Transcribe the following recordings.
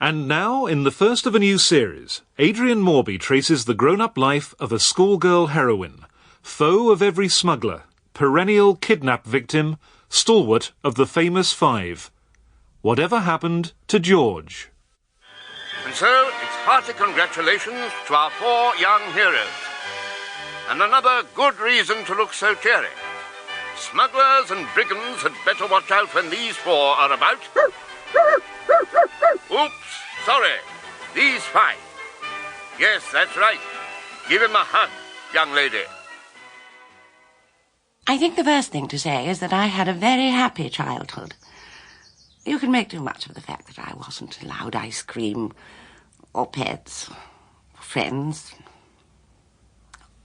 And now, in the first of a new series, Adrian Mourby traces the grown-up life of a schoolgirl heroine, foe of every smuggler, perennial kidnap victim, stalwart of the famous five. Whatever happened to George? And so, it's hearty congratulations to our 4 young heroes. And another good reason to look so cheery. Smugglers and brigands had better watch out when these 4 are about. Oops, sorry. These 5. Yes, that's right. Give him a hug, young lady. I think the first thing to say is that I had a very happy childhood. You can make too much of the fact that I wasn't allowed ice cream, or pets, or friends,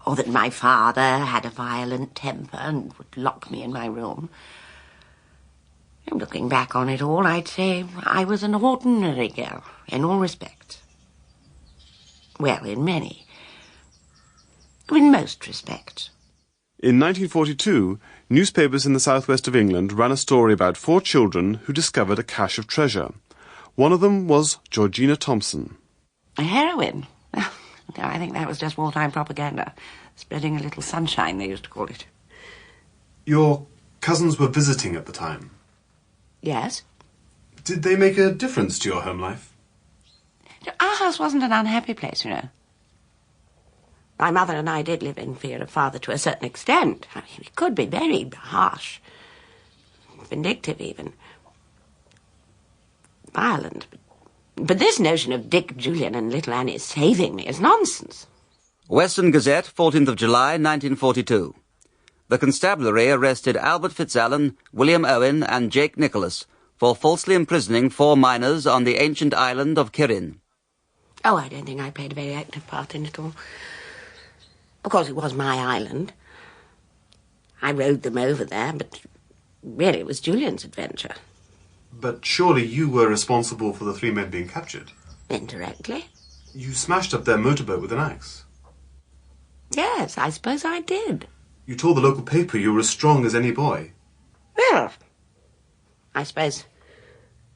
or that my father had a violent temper and would lock me in my room. And looking back on it all, I'd say I was an ordinary girl in all respects. Well, in many. In most respects. In 1942, newspapers in the southwest of England ran a story about 4 children who discovered a cache of treasure. One of them was Georgina Thompson. A heroine? No, I think that was just wartime propaganda. Spreading a little sunshine, they used to call it. Your cousins were visiting at the time? Yes. Did they make a difference to your home life? Our house wasn't an unhappy place, you know. My mother and I did live in fear of Father to a certain extent. I mean, he could be very harsh, vindictive even, violent. But this notion of Dick, Julian and little Annie saving me is nonsense. Western Gazette, 14th of July, 1942. The constabulary arrested Albert Fitzallen, William Owen and Jake Nicholas for falsely imprisoning 4 miners on the ancient island of Kirin. Oh, I don't think I played a very active part in it all. Of course, it was my island. I rowed them over there, but really it was Julian's adventure. But surely you were responsible for the 3 men being captured? Indirectly. You smashed up their motorboat with an axe. Yes, I suppose I did. You told the local paper you were as strong as any boy. Well, I suppose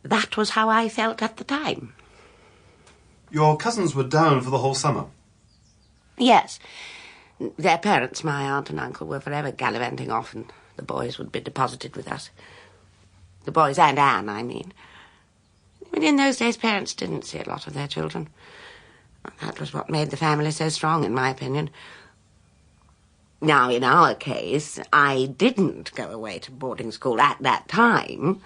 that was how I felt at the time. Your cousins were down for the whole summer? Yes. Their parents, my aunt and uncle, were forever gallivanting off, and the boys would be deposited with us. The boys and Anne, I mean. But in those days, parents didn't see a lot of their children. That was what made the family so strong, in my opinion. Now, in our case, I didn't go away to boarding school at that time.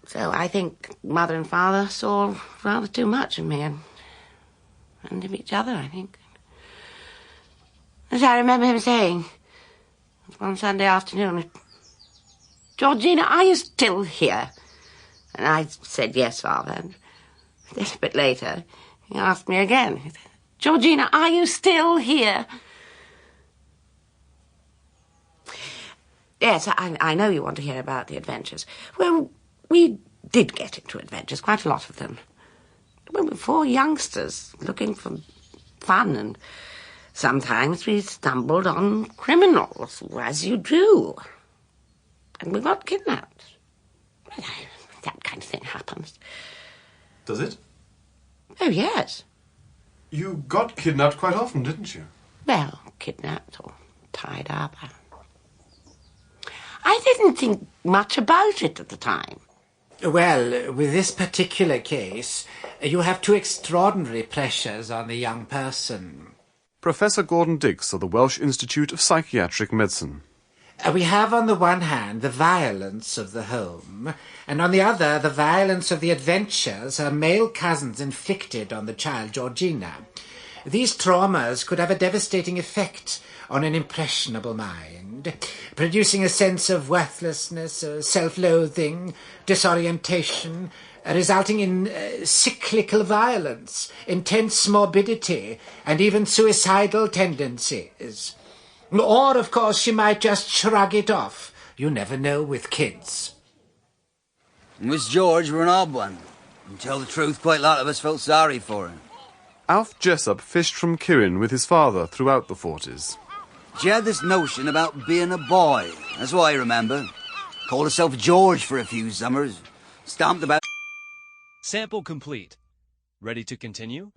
So I think Mother and Father saw rather too much of me and of each other, I think. As I remember him saying one Sunday afternoon, "Georgina, are you still here?" And I said, "Yes, Father." And then a bit later, he asked me again, he said, "Georgina, are you still here?" Yes, I know you want to hear about the adventures. Well, we did get into adventures, quite a lot of them. We were 4 youngsters looking for fun, and sometimes we stumbled on criminals, as you do. And we got kidnapped. That kind of thing happens. Does it? Oh, yes. You got kidnapped quite often, didn't you? Well, kidnapped or tied up. I didn't think much about it at the time. Well, with this particular case, you have 2 extraordinary pressures on the young person. Professor Gordon Dix of the Welsh Institute of Psychiatric Medicine. We have on the one hand the violence of the home, and on the other the violence of the adventures her male cousins inflicted on the child Georgina. These traumas could have a devastating effect on an impressionable mind, producing a sense of worthlessness, self-loathing, disorientation, resulting in cyclical violence, intense morbidity, and even suicidal tendencies. Or, of course, she might just shrug it off. You never know with kids. Miss George were an odd one. To tell the truth, quite a lot of us felt sorry for her. Alf Jessup fished from Kirin with his father throughout the 40s. She had this notion about being a boy. That's what I remember. Called herself George for a few summers. Stomped about Sample complete. Ready to continue?